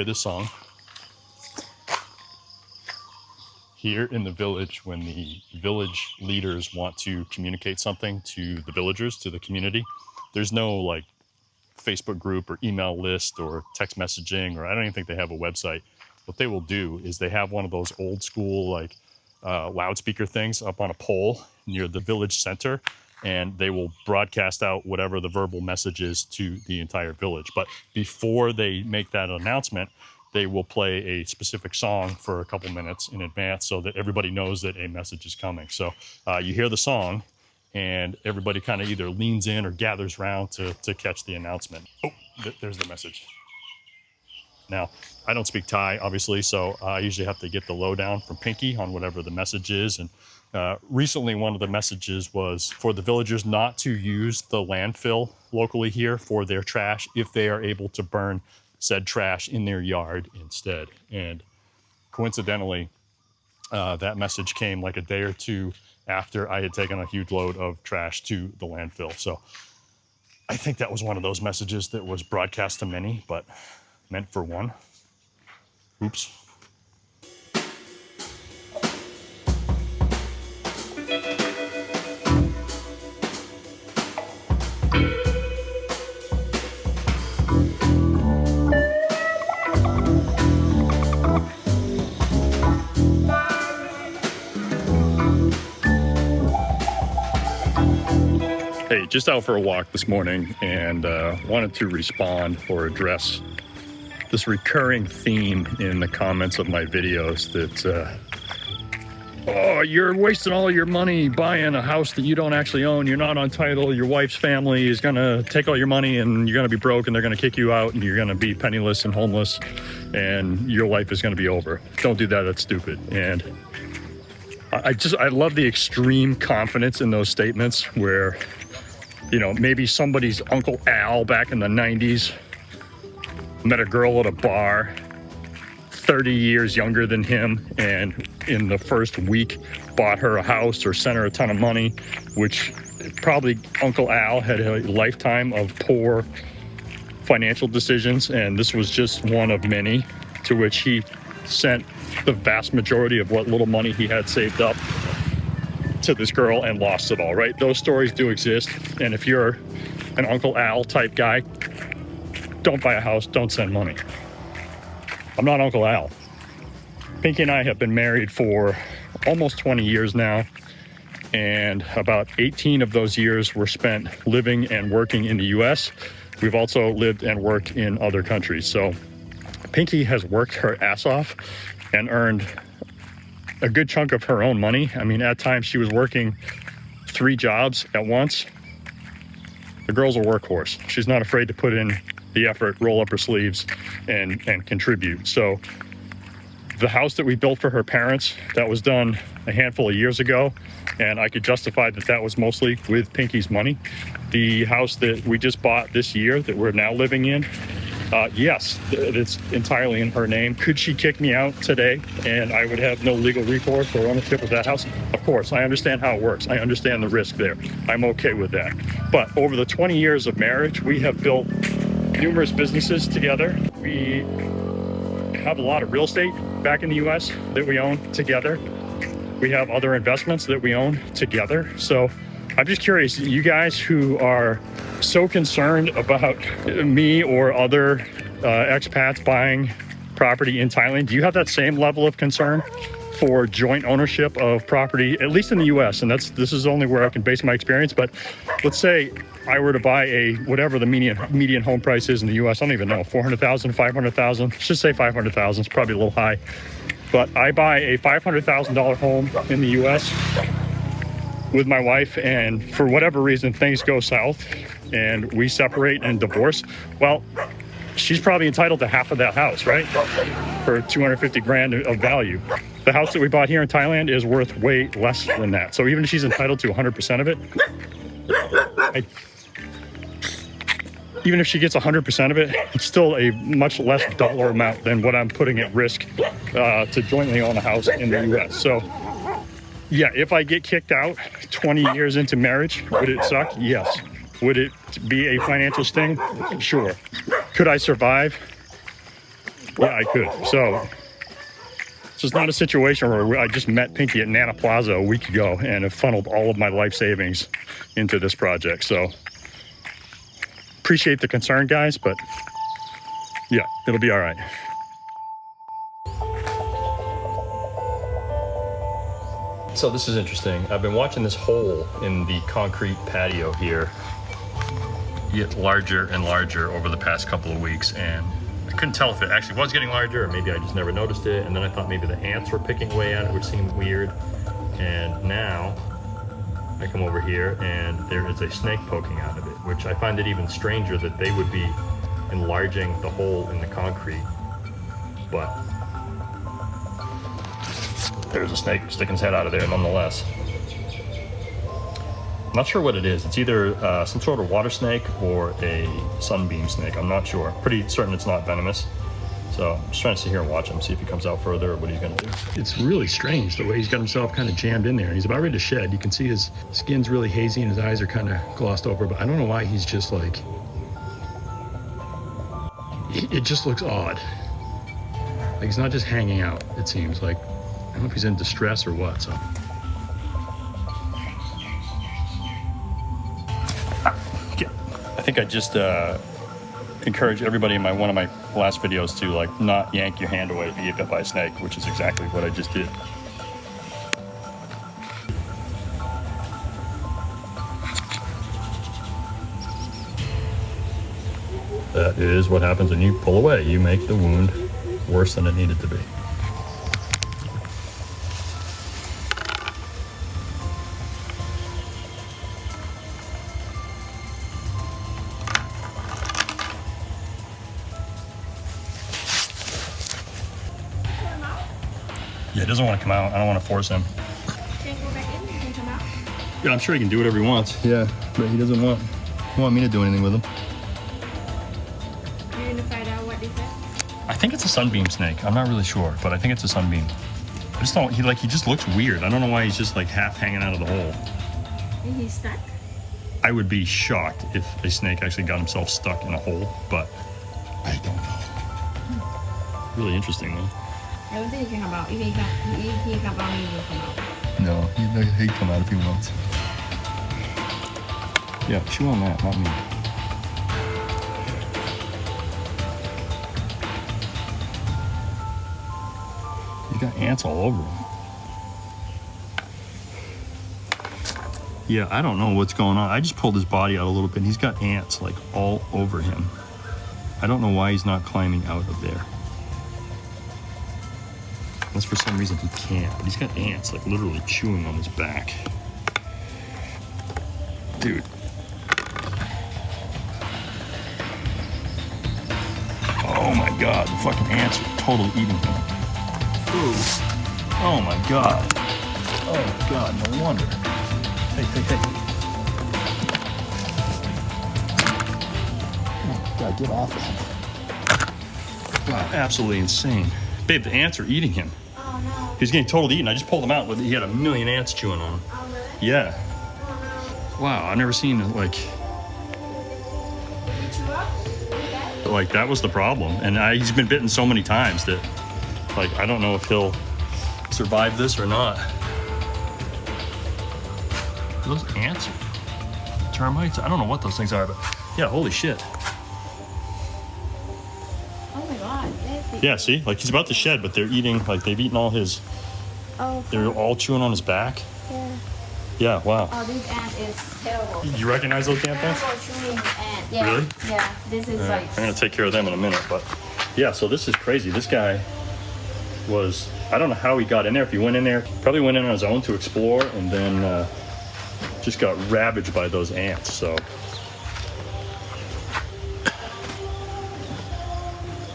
hear this song. Here in the village, when the village leaders want to communicate something to the villagers, to the community, there's no like Facebook group or email list or text messaging, or I don't even think they have a website. What they will do is they have one of those old school like loudspeaker things up on a pole near the village center, and they will broadcast out whatever the verbal message is to the entire village. But before they make that announcement, they will play a specific song for a couple minutes in advance so that everybody knows that a message is coming. So you hear the song and everybody kind of either leans in or gathers around to catch the announcement. Oh, there's the message. Now, I don't speak Thai, obviously, so I usually have to get the lowdown from Pinky on whatever the message is. And recently, one of the messages was for the villagers not to use the landfill locally here for their trash if they are able to burn said trash in their yard instead. And coincidentally, that message came like a day or two after I had taken a huge load of trash to the landfill. So I think that was one of those messages that was broadcast to many, but meant for one. Oops. Hey, just out for a walk this morning and wanted to respond or address this recurring theme in the comments of my videos that, oh, you're wasting all your money buying a house that you don't actually own. You're not on title. Your wife's family is going to take all your money and you're going to be broke and they're going to kick you out and you're going to be penniless and homeless and your life is going to be over. Don't do that. That's stupid. And I love the extreme confidence in those statements where, you know, maybe somebody's Uncle Al back in the 90s met a girl at a bar 30 years younger than him, and in the first week bought her a house or sent her a ton of money, which probably Uncle Al had a lifetime of poor financial decisions, and this was just one of many to which he sent the vast majority of what little money he had saved up to this girl and lost it all, right? Those stories do exist. And if you're an Uncle Al type guy, don't buy a house, don't send money. I'm not Uncle Al. Pinky and I have been married for almost 20 years now, and about 18 of those years were spent living and working in the US. We've also lived and worked in other countries. So Pinky has worked her ass off and earned a good chunk of her own money. I mean, at times she was working 3 jobs at once. The girl's a workhorse. She's not afraid to put in the effort, roll up her sleeves, and contribute. So the house that we built for her parents, that was done a handful of years ago, and I could justify that that was mostly with Pinky's money. The house that we just bought this year that we're now living in, yes, it's entirely in her name. Could she kick me out today and I would have no legal recourse or ownership of that house? Of course, I understand how it works. I understand the risk there. I'm okay with that. But over the 20 years of marriage, we have built numerous businesses together. We have a lot of real estate back in the US that we own together. We have other investments that we own together. So I'm just curious, you guys who are so concerned about me or other expats buying property in Thailand, do you have that same level of concern for joint ownership of property, at least in the US? And this is only where I can base my experience. But let's say I were to buy whatever the median home price is in the US, I don't even know, 400,000, 500,000, let's just say 500,000, it's probably a little high. But I buy a $500,000 home in the US with my wife, and for whatever reason things go south and we separate and divorce. Well, she's probably entitled to half of that house, right? For 250 grand of value. The house that we bought here in Thailand is worth way less than that. So even if she's entitled to 100% of it, even if she gets 100% of it, it's still a much less dollar amount than what I'm putting at risk to jointly own a house in the US. So yeah, if I get kicked out 20 years into marriage, would it suck? Yes. Would it be a financial sting? Sure. Could I survive? Yeah, I could. So this is not a situation where I just met Pinky at Nana Plaza a week ago and have funneled all of my life savings into this project. So appreciate the concern, guys, but yeah, it'll be all right. So this is interesting. I've been watching this hole in the concrete patio here get larger and larger over the past couple of weeks, and I couldn't tell if it actually was getting larger or maybe I just never noticed it, and then I thought maybe the ants were picking away at it, which seemed weird. And now I come over here and there is a snake poking out of it, which I find it even stranger that they would be enlarging the hole in the concrete. But there's a snake sticking his head out of there nonetheless. I'm not sure what it is. It's either some sort of water snake or a sunbeam snake. I'm not sure. Pretty certain it's not venomous. So I'm just trying to sit here and watch him, see if he comes out further or what he's gonna do. It's really strange the way he's got himself kind of jammed in there, and he's about ready to shed. You can see his skin's really hazy and his eyes are kind of glossed over, but I don't know why he's just like, it just looks odd. Like he's not just hanging out, it seems like. I don't know if he's in distress or what, so. I think I just encourage everybody in one of my last videos to like not yank your hand away if you get bit by a snake, which is exactly what I just did. That is what happens when you pull away. You make the wound worse than it needed to be. Yeah, he doesn't want to come out. I don't want to force him. Can you go back in? Can you come out? Yeah, I'm sure he can do whatever he wants. Yeah, but he doesn't want me to do anything with him. You're gonna find out what is that? I think it's a sunbeam snake. I'm not really sure, but I think it's a sunbeam. I just don't. He just looks weird. I don't know why he's just like half hanging out of the hole. And he's stuck? I would be shocked if a snake actually got himself stuck in a hole, but I don't know. Really interesting though. I don't think he can come out. If he come out, he will come out. No, he'd come out if he wants. Yeah, chew on that, not me. He's got ants all over him. Yeah, I don't know what's going on. I just pulled his body out a little bit and he's got ants like all over him. I don't know why he's not climbing out of there. Unless for some reason he can't, but he's got ants like literally chewing on his back. Dude. Oh my God, the fucking ants are totally eating him. Ooh. Oh my God. Oh God, no wonder. Hey. Oh God, get off of him. Wow, absolutely insane. Babe, the ants are eating him. Oh no. He's getting totally eaten. I just pulled him out. He had a million ants chewing on him. Oh really? Yeah. Oh Wow, I've never seen like no. You chew up? You dead? like that was the problem. And he's been bitten so many times that like I don't know if he'll survive this or not. Those ants are termites? I don't know what those things are, but yeah, holy shit. Oh my God. Yeah, see? Like he's about to shed, but they're eating, like they've eaten all his, Oh. they're all chewing on his back. Yeah. Yeah, wow. Oh, this ant is terrible. You recognize those damn things? Terrible chewing ant. Yeah. Really? Yeah. This is like. I'm gonna take care of them in a minute, but yeah, so this is crazy. This guy was, I don't know how he got in there. If he went in there, probably went in on his own to explore and then just got ravaged by those ants, so.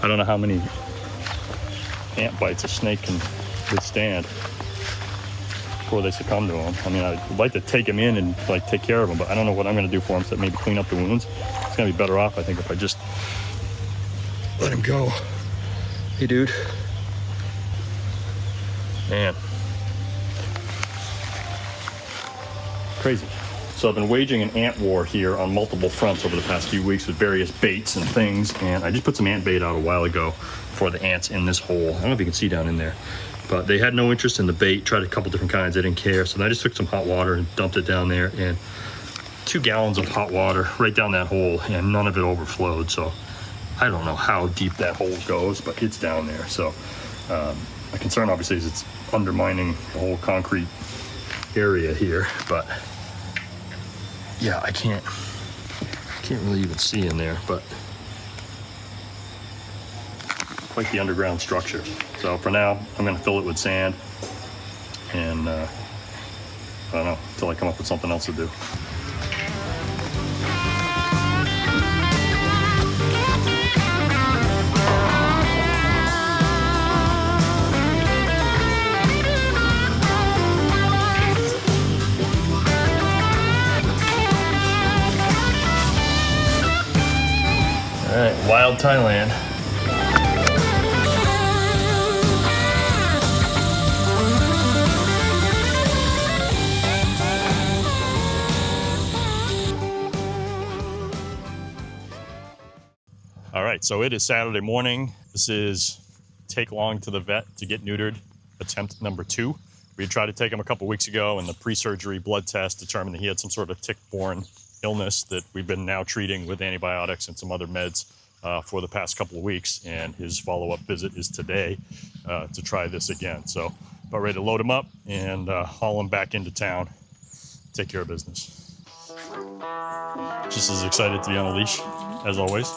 I don't know how many ant bites a snake can withstand before they succumb to them. I mean, I'd like to take him in and like take care of him, but I don't know what I'm gonna do for him, so maybe clean up the wounds. It's gonna be better off, I think, if I just let him go. Hey, dude. Man. Crazy. So I've been waging an ant war here on multiple fronts over the past few weeks with various baits and things, and I just put some ant bait out a while ago for the ants in this hole. I don't know if you can see down in there, but they had no interest in the bait. Tried a couple different kinds, they didn't care. So then I just took some hot water and dumped it down there, and 2 gallons of hot water right down that hole, and none of it overflowed. So I don't know how deep that hole goes, but it's down there. So my concern obviously is it's undermining the whole concrete area here, but yeah, I can't really even see in there, but quite the underground structure. So for now, I'm gonna fill it with sand, and I don't know, until I come up with something else to do. All right, wild Thailand. All right, so it is Saturday morning. This is take long to the vet to get neutered, attempt number 2. We tried to take him a couple weeks ago, and the pre-surgery blood test determined that he had some sort of tick-borne illness that we've been now treating with antibiotics and some other meds for the past couple of weeks, and his follow-up visit is today to try this again. So about ready to load him up and haul him back into town, take care of business. Just as excited to be on a leash as always.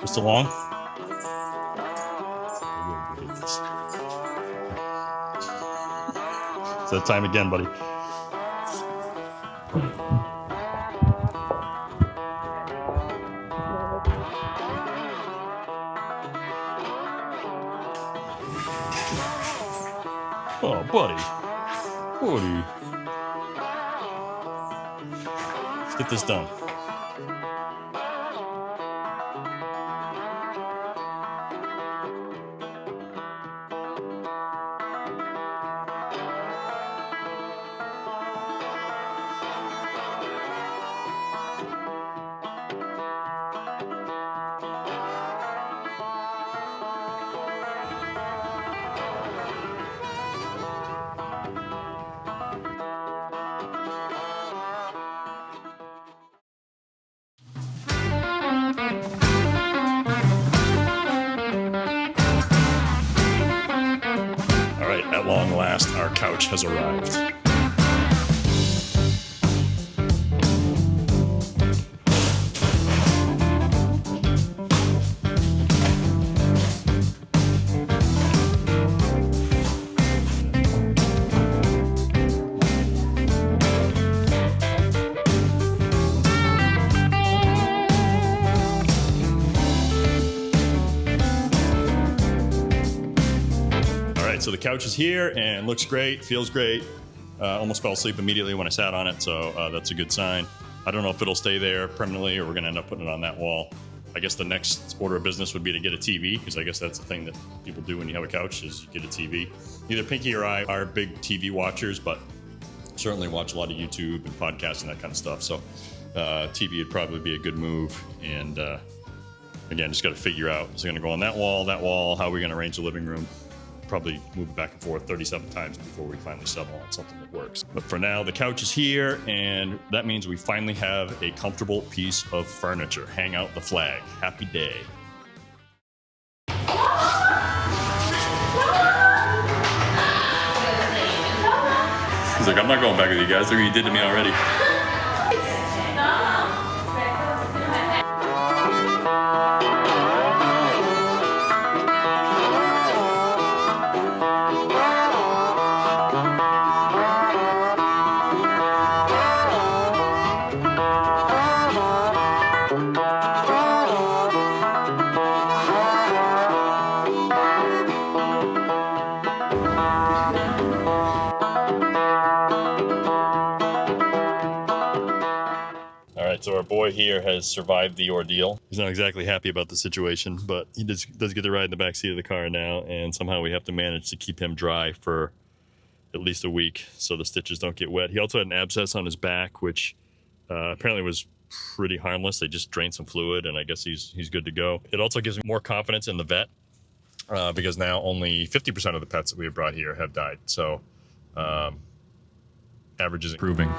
Just along. It's that time again, buddy. Oh, buddy. Buddy. Let's get this done. At long last, our couch has arrived. So the couch is here and looks great, feels great. Almost fell asleep immediately when I sat on it, so that's a good sign. I don't know if it'll stay there permanently or we're gonna end up putting it on that wall. I guess the next order of business would be to get a TV, because I guess that's the thing that people do when you have a couch is you get a TV. Either Pinky or I are big TV watchers, but certainly watch a lot of YouTube and podcasts and that kind of stuff. So TV would probably be a good move. And again, just got to figure out, is it gonna go on that wall, how are we gonna arrange the living room? Probably move it back and forth 37 times before we finally settle on something that works. But for now, the couch is here, and that means we finally have a comfortable piece of furniture. Hang out the flag. Happy day. He's like, I'm not going back with you guys. Look what you did to me already. So our boy here has survived the ordeal. He's not exactly happy about the situation, but he does get to ride in the back seat of the car now, and somehow we have to manage to keep him dry for at least a week so the stitches don't get wet. He also had an abscess on his back, which Apparently it was pretty harmless. They just drained some fluid, and I guess he's good to go. It also gives me more confidence in the vet because now only 50% of the pets that we have brought here have died. So average is improving.